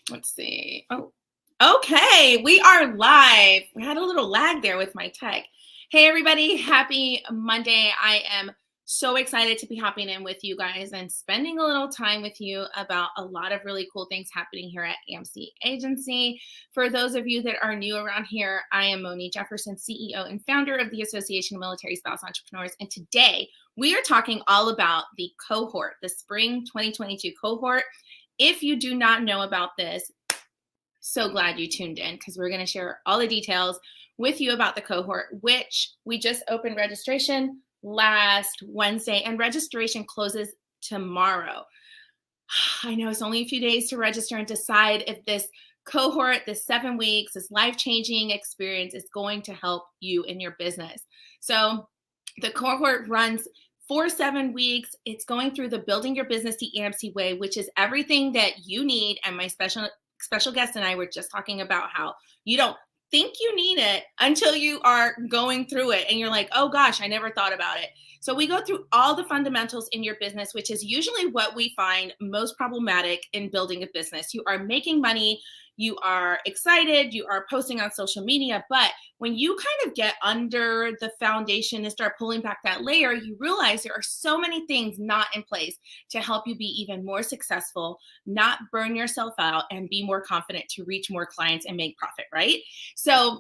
Let's see. Oh, okay. We are live. We had a little lag there with my tech. Hey, everybody. Happy Monday. I am so excited to be hopping in with you guys and spending a little time with you about a lot of really cool things happening here at AMSE Agency. For those of you that are new around here, I am Moni Jefferson, CEO and founder of the Association of Military Spouse Entrepreneurs. And today we are talking all about the cohort, the Spring 2022 cohort. If you do not know about this, so glad you tuned in because we're going to share all the details with you about the cohort, which we just opened registration last Wednesday, and registration closes tomorrow. I know it's only a few days to register and decide if this cohort, this 7 weeks, this life-changing experience is going to help you in your business. So the cohort runs for 7 weeks. It's going through the Building Your Business the AMSE way, which is everything that you need. And my special guest and I were just talking about how you don't think you need it until you are going through it and you're like, oh gosh, I never thought about it. So we go through all the fundamentals in your business, which is usually what we find most problematic in building a business. You are making money, you are excited, you are posting on social media, but when you kind of get under the foundation and start pulling back that layer, you realize there are so many things not in place to help you be even more successful, not burn yourself out, and be more confident to reach more clients and make profit, right? So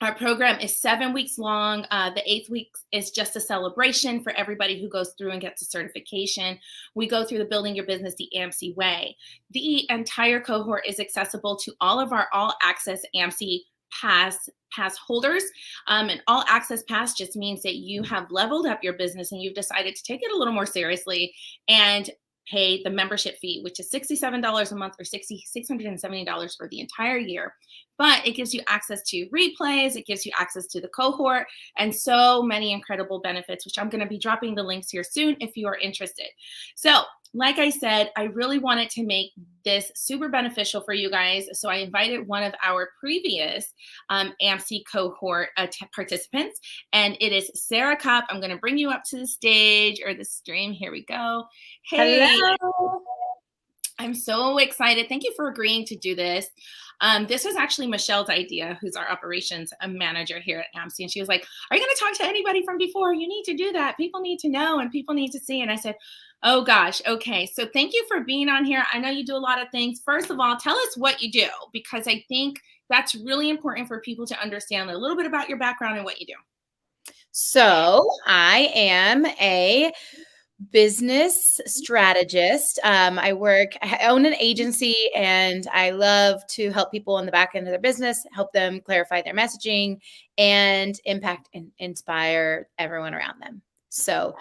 our program is 7 weeks long. The 8th week is just a celebration for everybody who goes through and gets a certification. We go through the Building Your Business the AMSE way. The entire cohort is accessible to all of our all access AMSE pass holders. An all access pass just means that you have leveled up your business and you've decided to take it a little more seriously and pay the membership fee, which is $67 a month or $670 for the entire year. But it gives you access to replays, it gives you access to the cohort, and so many incredible benefits, which I'm going to be dropping the links here soon if you are interested. So, like I said, I really wanted to make this super beneficial for you guys. So I invited one of our previous AMSE cohort participants, and it is Sara Copp. I'm going to bring you up to the stage or the stream. Here we go. Hey. Hello. I'm so excited. Thank you for agreeing to do this. This was actually Michelle's idea, who's our operations manager here at AMSE. And she was like, are you going to talk to anybody from before? You need to do that. People need to know and people need to see. And I said, oh gosh, okay. So thank you for being on here. I know you do a lot of things. First of all, tell us what you do, because I think that's really important for people to understand a little bit about your background and what you do. So I am a business strategist. I own an agency, and I love to help people in the back end of their business, help them clarify their messaging and impact and inspire everyone around them. So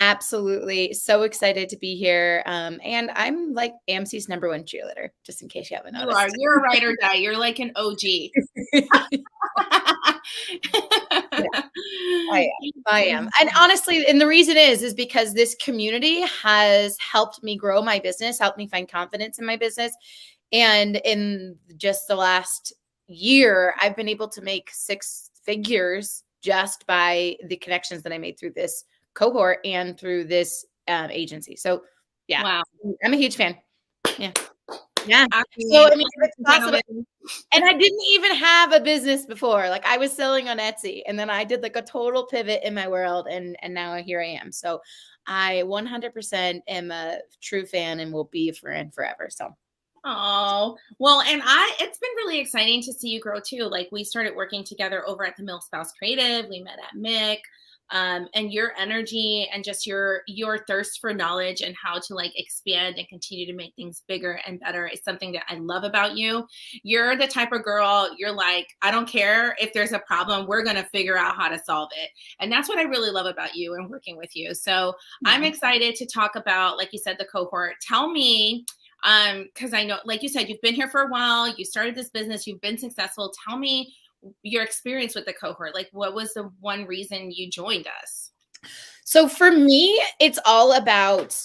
absolutely so excited to be here. And I'm like AMSE's #1 cheerleader, just in case you haven't noticed. You're a ride or die. You're like an OG. Yeah, I am. And honestly, and the reason is because this community has helped me grow my business, helped me find confidence in my business. And in just the last year, I've been able to make 6 figures just by the connections that I made through this cohort and through this agency. So yeah, wow. I'm a huge fan. Yeah. Yeah. So I mean, it's possible. And I didn't even have a business before. Like I was selling on Etsy, and then I did like a total pivot in my world, and now here I am. So I 100% am a true fan and will be a friend forever. So oh, well, and it's been really exciting to see you grow too. Like we started working together over at the Milk Spouse Creative. We met at MIC. And your energy and just your thirst for knowledge and how to like expand and continue to make things bigger and better is something that I love about you. You're the type of girl, you're like, I don't care if there's a problem, we're going to figure out how to solve it. And that's what I really love about you and working with you. So I'm excited to talk about, like you said, the cohort. Tell me, because I know, like you said, you've been here for a while, you started this business, you've been successful. Tell me your experience with the cohort. Like what was the one reason you joined us? So for me, it's all about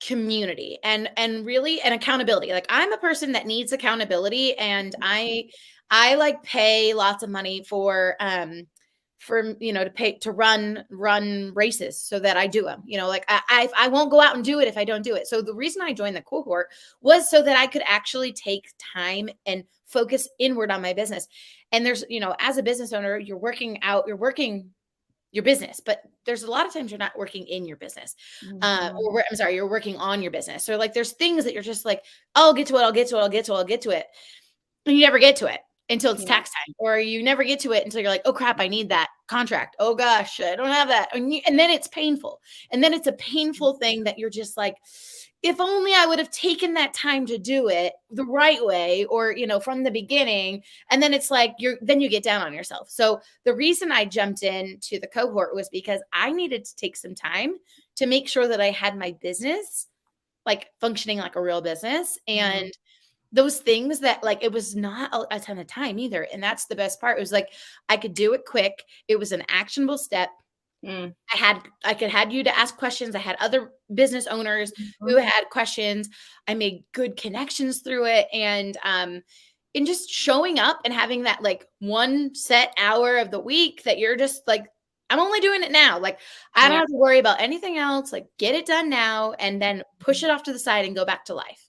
community and really an accountability. Like I'm a person that needs accountability, and I like pay lots of money for for, to pay to run races so that I do them. Like I won't go out and do it if I don't do it. So the reason I joined the cohort was so that I could actually take time and focus inward on my business. And there's, as a business owner, you're working your business, but there's a lot of times you're not working in your business. I'm sorry, you're working on your business. So like there's things that you're just like, I'll get to it. And you never get to it until it's tax time, or you never get to it until you're like, oh crap, I need that contract. Oh gosh, I don't have that. And then it's painful. And then it's a painful thing that you're just like, if only I would have taken that time to do it the right way, or, from the beginning. And then it's like, then you get down on yourself. So the reason I jumped into the cohort was because I needed to take some time to make sure that I had my business like functioning like a real business. And those things that like, it was not a ton of time either. And that's the best part. It was like, I could do it quick. It was an actionable step. I could had you to ask questions. I had other business owners who had questions. I made good connections through it. And just showing up and having that like one set hour of the week that you're just like, I'm only doing it now. Like I don't have to worry about anything else. Like get it done now and then push it off to the side and go back to life.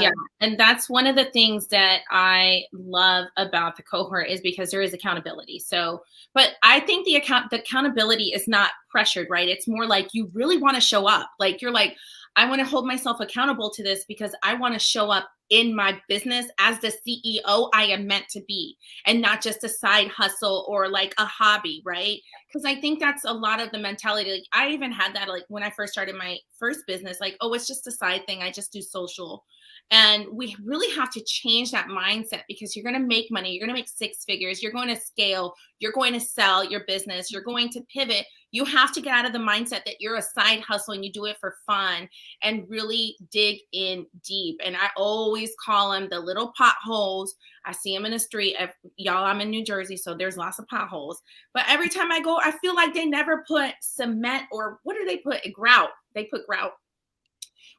Yeah. And that's one of the things that I love about the cohort is because there is accountability. So, but I think the accountability is not pressured, right? It's more like you really want to show up. Like you're like, I want to hold myself accountable to this because I want to show up in my business as the CEO I am meant to be, and not just a side hustle or like a hobby, right? Because I think that's a lot of the mentality. Like I even had that like when I first started my first business, like, oh, it's just a side thing. I just do social. And we really have to change that mindset because you're going to make money. You're going to make six figures. You're going to scale. You're going to sell your business. You're going to pivot. You have to get out of the mindset that you're a side hustle and you do it for fun and really dig in deep. And I always call them the little potholes. I see them in the street. Y'all, I'm in New Jersey, so there's lots of potholes. But every time I go, I feel like they never put cement or what do they put? Grout. They put grout,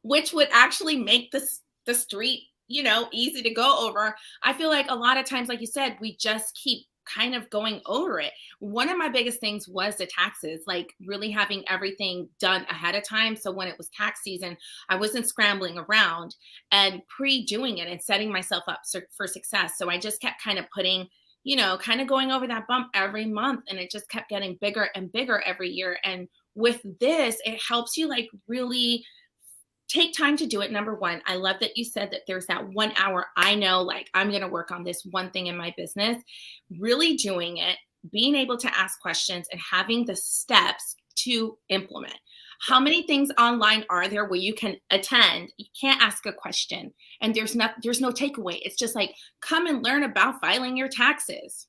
which would actually make the street, easy to go over. I feel like a lot of times, like you said, we just keep kind of going over it. One of my biggest things was the taxes, like really having everything done ahead of time. So when it was tax season, I wasn't scrambling around and pre-doing it and setting myself up for success. So I just kept kind of putting, kind of going over that bump every month. And it just kept getting bigger and bigger every year. And with this, it helps you like really take time to do it. Number one, I love that you said that there's that 1 hour. I know, like, I'm going to work on this one thing in my business, really doing it, being able to ask questions and having the steps to implement. How many things online are there where you can attend? You can't ask a question and there's no takeaway. It's just like, come and learn about filing your taxes.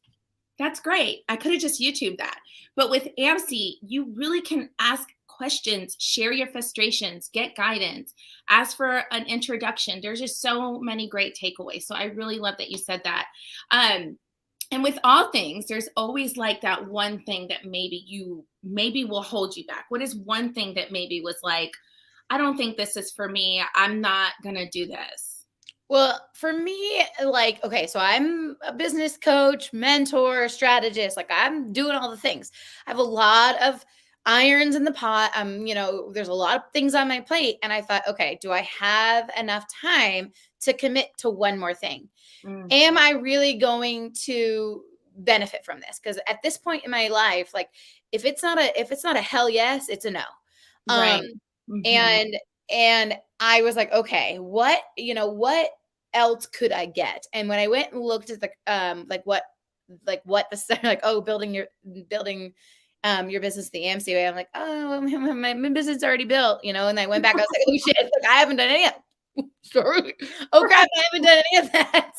That's great. I could have just YouTubed that. But with AMSE, you really can ask questions, share your frustrations, get guidance, ask for an introduction. There's just so many great takeaways. So I really love that you said that. And with all things, there's always like that one thing that maybe will hold you back. What is one thing that maybe was like, I don't think this is for me. I'm not going to do this. Well, for me, like, okay, so I'm a business coach, mentor, strategist. Like I'm doing all the things. I have a lot of irons in the pot. There's a lot of things on my plate. And I thought, okay, do I have enough time to commit to one more thing? Am I really going to benefit from this? Because at this point in my life, like if it's not a hell yes, it's a no. Right. And I was like, okay, what else could I get? And when I went and looked at the what the like, oh, building your business the AMSE way, I'm like, oh, my business is already built, and I went back, I was like, oh shit, like I haven't done any of sorry. Oh crap, I haven't done any of that.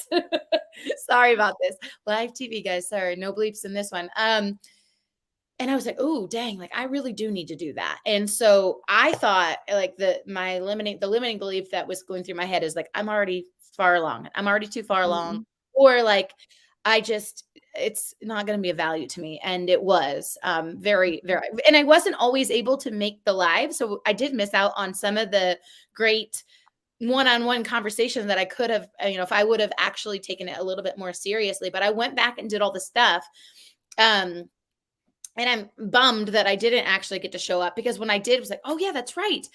Sorry about this. Live TV, guys. Sorry, no bleeps in this one. And I was like, oh, dang, like I really do need to do that. And so I thought like the limiting belief that was going through my head is like, I'm already far along. I'm already too far along. Or like, it's not going to be of value to me. And it was very, very, and I wasn't always able to make the live. So I did miss out on some of the great one-on-one conversation that I could have, if I would have actually taken it a little bit more seriously. But I went back and did all the stuff. And I'm bummed that I didn't actually get to show up, because when I did, it was like, oh yeah, that's right.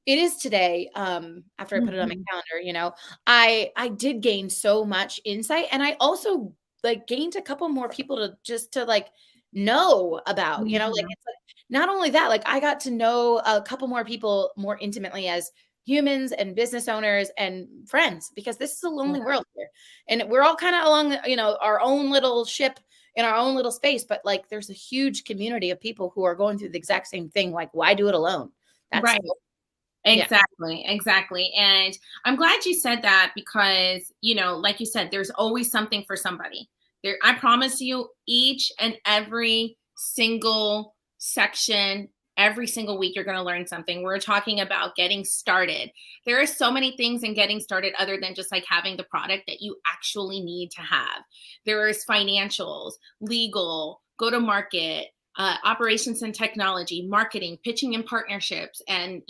It is today. After I put it on my Mhm. calendar, I did gain so much insight, and I also like gained a couple more people to like know about, like Mhm. it's like not only that, like I got to know a couple more people more intimately as humans and business owners and friends, because this is a Yeah. lonely world here. And we're all kind of along, our own little ship in our own little space, but like there's a huge community of people who are going through the exact same thing. Like, why do it alone? That's Right. yeah. Exactly, exactly. And I'm glad you said that because, like you said, there's always something for somebody. I promise you, each and every single section, every single week, you're going to learn something. We're talking about getting started. There are so many things in getting started other than just like having the product that you actually need to have. There is financials, legal, go to market, operations and technology, marketing, pitching and partnerships. And,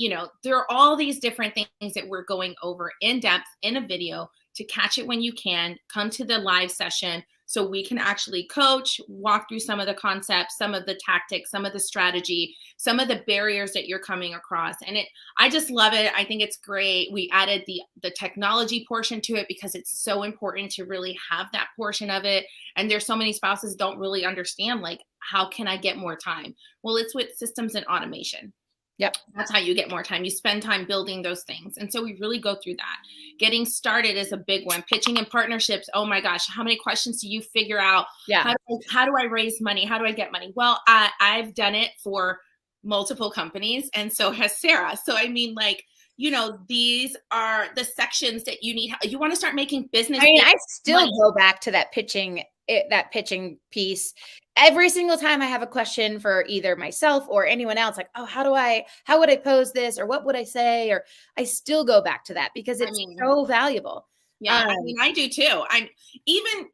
there are all these different things that we're going over in depth in a video to catch it when you can. Come to the live session so we can actually coach, walk through some of the concepts, some of the tactics, some of the strategy, some of the barriers that you're coming across. And I just love it. I think it's great. We added the technology portion to it because it's so important to really have that portion of it. And there's so many spouses don't really understand, like, how can I get more time? Well, it's with systems and automation. Yep. That's how you get more time. You spend time building those things. And so we really go through that. Getting started is a big one. Pitching and partnerships. Oh my gosh, how many questions do you figure out? Yeah. How do I raise money? How do I get money? Well, I've done it for multiple companies, and so has Sarah. So I mean, like, these are the sections that you need. You want to start making business I mean, big I still money. go back to that pitching piece every single time I have a question for either myself or anyone else. Like, oh, how would I pose this, or what would I say? Or I still go back to that because I it's mean, so valuable. yeah, I mean, I do too. I'm even,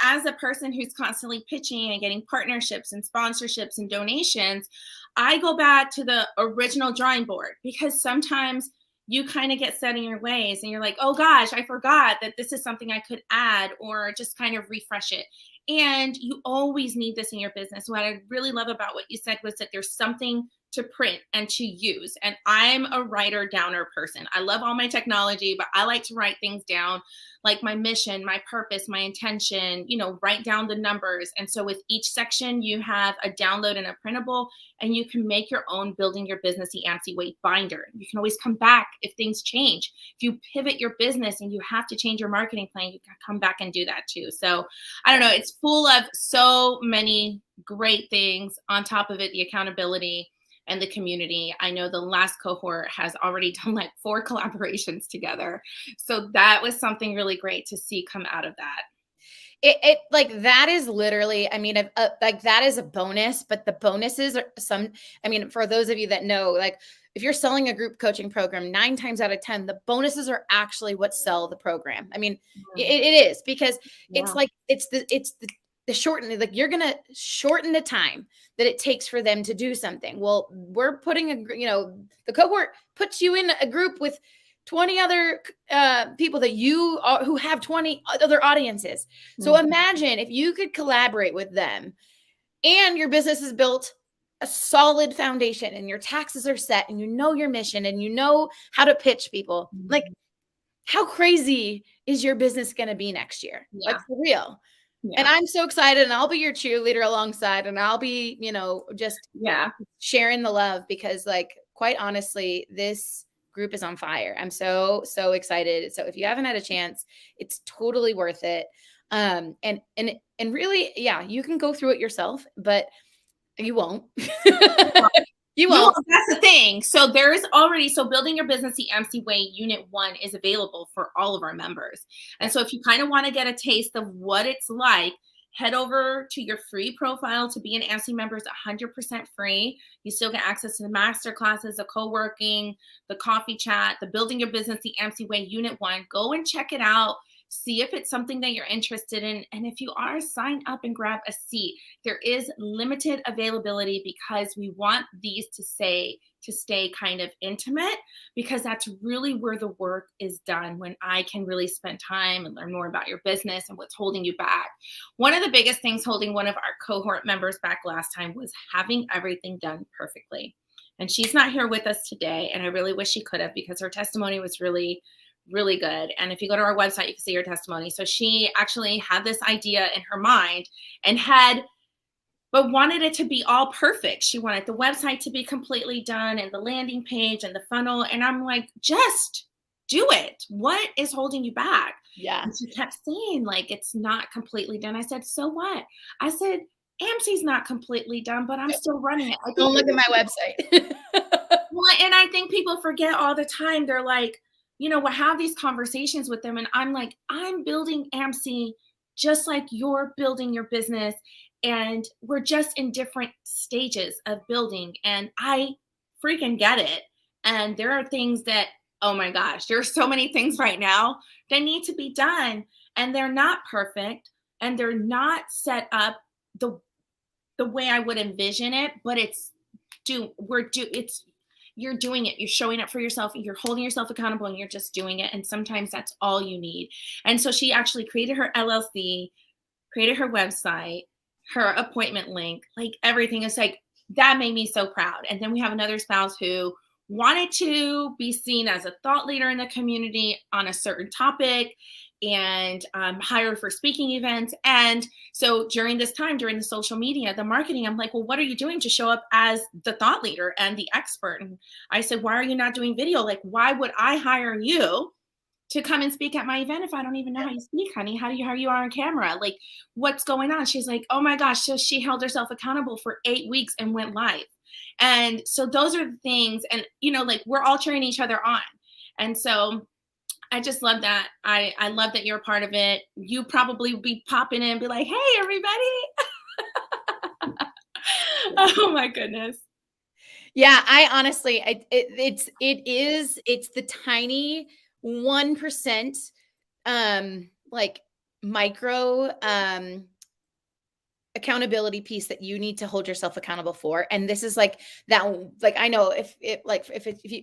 as a person who's constantly pitching and getting partnerships and sponsorships and donations, I go back to the original drawing board because sometimes you kind of get set in your ways and you're like, oh gosh, I forgot that this is something I could add or just kind of refresh it. And you always need this in your business. What I really love about what you said was that there's something to print and to use. And I'm a writer downer person. I love all my technology, but I like to write things down, like my mission, my purpose, my intention, write down the numbers. And so with each section, you have a download and a printable, and you can make your own Building Your Business the AMSE Way binder. You can always come back if things change. If you pivot your business and you have to change your marketing plan, you can come back and do that too. So I don't know, it's full of so many great things. On top of it, the accountability and the community. I know the last cohort has already done like 4 collaborations together. So that was something really great to see come out of that. It like that is literally, I mean, like that is a bonus, but the bonuses are I mean, for those of you that know, like if you're selling a group coaching program, 9 times out of 10, the bonuses are actually what sell the program. I mean, it is, because it's Yeah. like, the shorten, like you're going to shorten the time that it takes for them to do something. Well, we're putting the cohort puts you in a group with 20 other people who have 20 other audiences. So Mhm. imagine if you could collaborate with them and your business is built a solid foundation and your taxes are set and you know your mission and you know how to pitch people. Like, Mhm. how crazy is your business going to be next year? Like, Yeah. for real. And Yeah. I'm so excited, and I'll be your cheerleader alongside, and I'll be, just Yeah. sharing the love, because like, quite honestly, this group is on fire. I'm so excited. So if you haven't had a chance, it's totally worth it. And really, yeah, you can go through it yourself, but you won't. You You won't. That's the thing. So there is already, so Building Your Business the AMSE Way Unit 1 is available for all of our members. And Yeah. so if you kind of want to get a taste of what it's like, head over to your free profile to be an AMSE member. It's 100% free. You still get access to the master classes, the co-working, the coffee chat, the Building Your Business the AMSE Way Unit 1. Go and check it out. See if it's something that you're interested in. And if you are, sign up and grab a seat. There is limited availability because we want these to to stay kind of intimate, because that's really where the work is done, when I can really spend time and learn more about your business and what's holding you back. One of the biggest things holding one of our cohort members back last time was having everything done perfectly. And she's not here with us today, and I really wish she could have, because her testimony was really, really good. And if you go to our website, you can see her testimony. So she actually had this idea in her mind and but wanted it to be all perfect. She wanted the website to be completely done and the landing page and the funnel. And I'm like, just do it. What is holding you back? Yeah. And she kept saying, like, it's not completely done. I said, so what? I said, AMSE's not completely done, but I'm still running it. Don't look at my website. Well, and I think people forget all the time. They're like, we'll have these conversations with them. And I'm like, I'm building AMSE just like you're building your business. And we're just in different stages of building. And I freaking get it. And there are things that, oh my gosh, there's so many things right now that need to be done. And they're not perfect. And they're not set up the way I would envision it, but you're doing it. You're showing up for yourself. You're holding yourself accountable, and you're just doing it. And sometimes that's all you need. And so she actually created her LLC, created her website, her appointment link, like everything. Is like, that made me so proud. And then we have another spouse who wanted to be seen as a thought leader in the community on a certain topic, and hired for speaking events. And so during this time, during the social media, the marketing, I'm like, well, what are you doing to show up as the thought leader and the expert? And I said, why are you not doing video? Like, why would I hire you to come and speak at my event if I don't even know how you speak, honey? How you are on camera? Like, what's going on? She's like, oh my gosh. So she held herself accountable for 8 weeks and went live. And so those are the things. And, like, we're all cheering each other on. And so I just love that. I love that you're a part of it. You probably be popping in and be like, hey, everybody. Oh my goodness. Yeah, I honestly, it's the tiny 1%, like micro, accountability piece that you need to hold yourself accountable for. And this is like that, like, I know if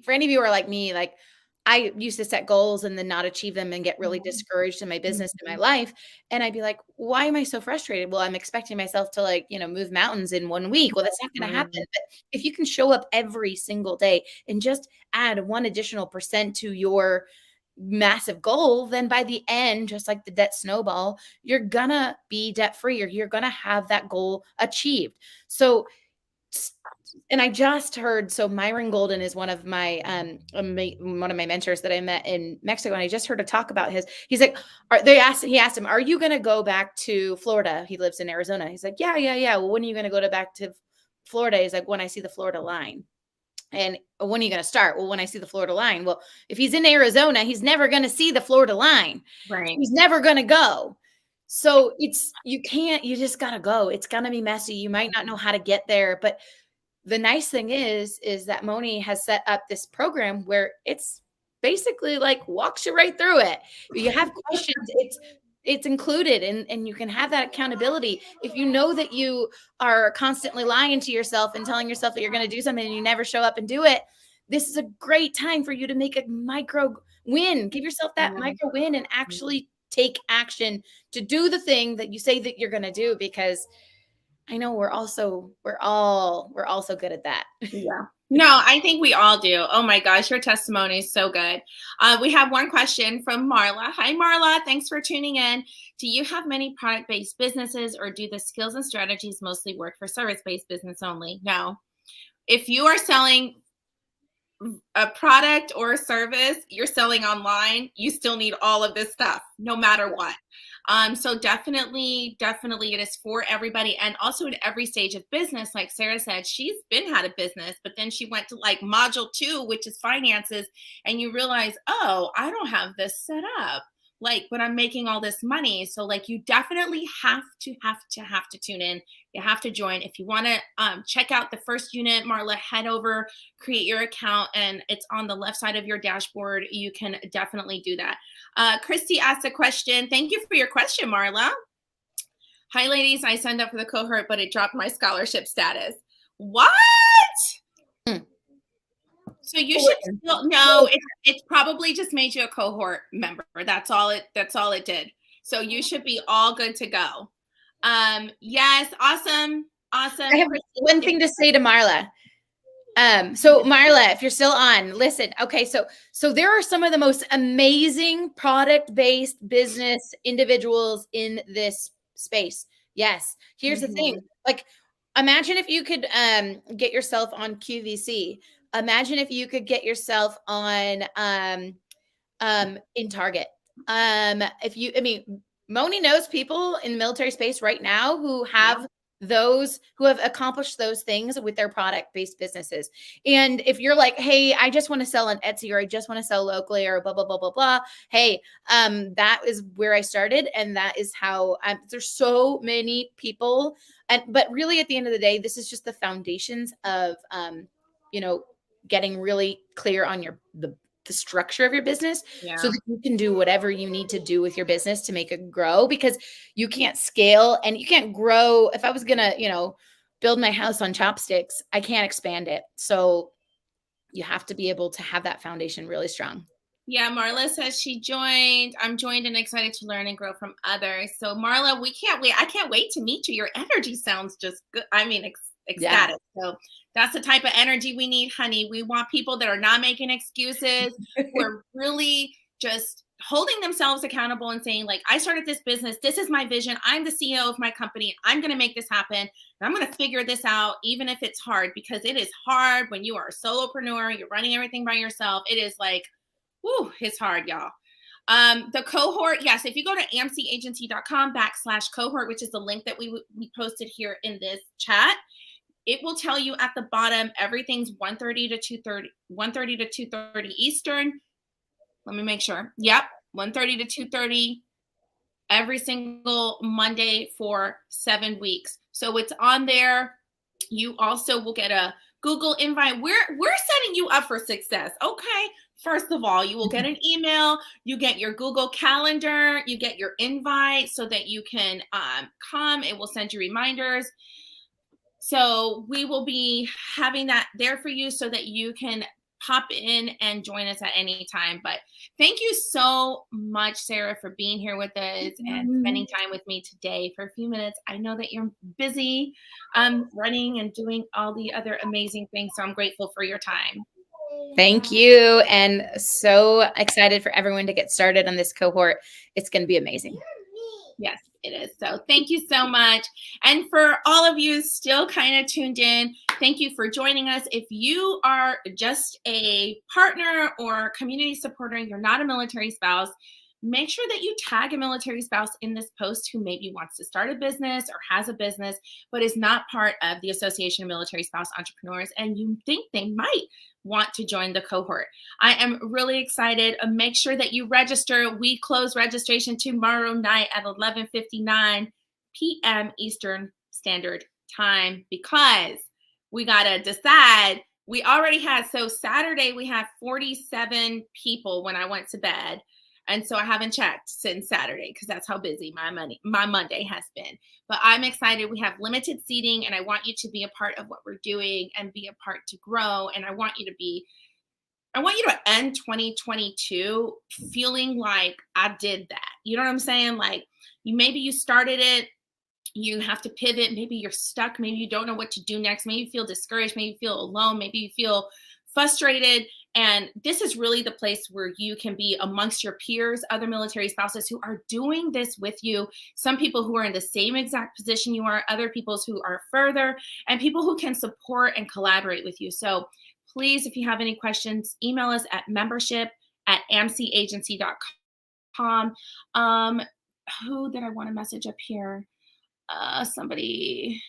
for any of you are like me, like, I used to set goals and then not achieve them and get really discouraged in my business and my life. And I'd be like, why am I so frustrated? Well, I'm expecting myself to, like, move mountains in 1 week. Well, that's not going to happen. But if you can show up every single day and just add 1 additional % to your massive goal, then by the end, just like the debt snowball, you're gonna be debt free, or you're gonna have that goal achieved. So, and I just heard, so Myron Golden is one of my mentors that I met in Mexico, and I just heard her talk about he's like, he asked him, are you going to go back to Florida? He lives in Arizona. He's like, yeah. Well, when are you going to go back to Florida? He's like, when I see the Florida line. And when are you going to start? Well, when I see the Florida line. Well, if he's in Arizona, he's never going to see the Florida line. Right. He's never going to go. So you just got to go. It's going to be messy. You might not know how to get there, but the nice thing is that Moni has set up this program where it's basically like walks you right through it. If you have questions, it's included, and you can have that accountability. If you know that you are constantly lying to yourself and telling yourself that you're going to do something and you never show up and do it, this is a great time for you to make a micro win. Give yourself that micro win and actually take action to do the thing that you say that you're going to do, because I know we're all so good at that. Yeah. No, I think we all do. Oh my gosh, your testimony is so good. We have one question from Marla. Hi, Marla. Thanks for tuning in. Do you have many product-based businesses, or do the skills and strategies mostly work for service-based business only? No. If you are selling a product or a service, you're selling online, you still need all of this stuff, no matter what. So definitely it is for everybody. And also in every stage of business, like Sara said, she's had a business, but then she went to like module 2, which is finances. And you realize, oh, I don't have this set up, like, but I'm making all this money. So like, you definitely have to tune in. You have to join. If you want to check out the first unit, Marla, head over, create your account, and it's on the left side of your dashboard. You can definitely do that. Christy asked a question. Thank you for your question, Marla. Hi, ladies. I signed up for the cohort, but it dropped my scholarship status. What? So you should still no, it's probably just made you a cohort member. That's all it did. So you should be all good to go. Yes, awesome. I have Christy, one thing to say to Marla. So Marla, if you're still on, listen. Okay, so there are some of the most amazing product-based business individuals in this space. Yes. Here's the thing. Like, imagine if you could get yourself on QVC. Imagine if you could get yourself on in Target. If you, I mean, Moni knows people in the military space right now who have who have accomplished those things with their product-based businesses. And if you're like, hey, I just want to sell on Etsy, or I just want to sell locally, or blah, blah, blah, blah, blah. Hey, that is where I started. And that is how there's so many people. But really at the end of the day, this is just the foundations of, getting really clear on the structure of your business so that you can do whatever you need to do with your business to make it grow, because you can't scale and you can't grow. If I was going to, build my house on chopsticks, I can't expand it. So you have to be able to have that foundation really strong. Yeah, Marla says she joined. I'm joined and excited to learn and grow from others. So Marla, we can't wait. I can't wait to meet you. Your energy sounds just good. I mean, ecstatic. Yeah. So that's the type of energy we need, honey. We want people that are not making excuses, who are really just holding themselves accountable and saying, like, I started this business. This is my vision. I'm the CEO of my company. I'm going to make this happen. And I'm going to figure this out, even if it's hard, because it is hard when you are a solopreneur. You're running everything by yourself. It is like, whew, it's hard, y'all. The cohort, yes, if you go to amseagency.com/cohort, which is the link that we posted here in this chat, it will tell you at the bottom, everything's 1:30 to 2:30 Eastern. Let me make sure. Yep, 1:30 to 2:30 every single Monday for 7 weeks. So it's on there. You also will get a Google invite. We're setting you up for success. Okay. First of all, you will get an email, you get your Google Calendar, you get your invite so that you can come. It will send you reminders. So we will be having that there for you so that you can pop in and join us at any time. But thank you so much, Sara, for being here with us and spending time with me today for a few minutes. I know that you're busy running and doing all the other amazing things, so I'm grateful for your time. Thank you. And so excited for everyone to get started on this cohort. It's going to be amazing. Yes, it is. So thank you so much. And for all of you still kind of tuned in, thank you for joining us. If you are just a partner or community supporter, you're not a military spouse, make sure that you tag a military spouse in this post who maybe wants to start a business or has a business, but is not part of the Association of Military Spouse Entrepreneurs, and you think they might want to join the cohort. I am really excited. Make sure that you register. We close registration tomorrow night at 11:59 p.m. Eastern Standard Time, because we got to decide. We already had, so Saturday we had 47 people when I went to bed. And so I haven't checked since Saturday because that's how busy my Monday has been. But I'm excited. We have limited seating, and I want you to be a part of what we're doing and be a part to grow. And I want you to end 2022 feeling like I did that. You know what I'm saying? Like, maybe you started it, you have to pivot. Maybe you're stuck. Maybe you don't know what to do next. Maybe you feel discouraged. Maybe you feel alone. Maybe you feel frustrated. And this is really the place where you can be amongst your peers, other military spouses who are doing this with you. Some people who are in the same exact position you are, other people who are further, and people who can support and collaborate with you. So please, if you have any questions, email us at membership@amseagency.com. Who did I want to message up here? Somebody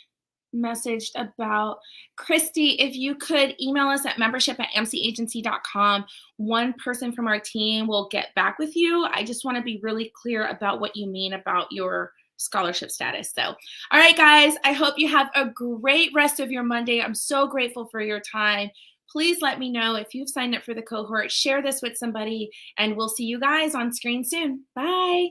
messaged about Christy. If you could email us at membership@amseagency.com, one person from our team will get back with you. I just want to be really clear about what you mean about your scholarship status. So, all right, guys, I hope you have a great rest of your Monday. I'm so grateful for your time. Please let me know if you've signed up for the cohort. Share this with somebody, and we'll see you guys on screen soon. Bye.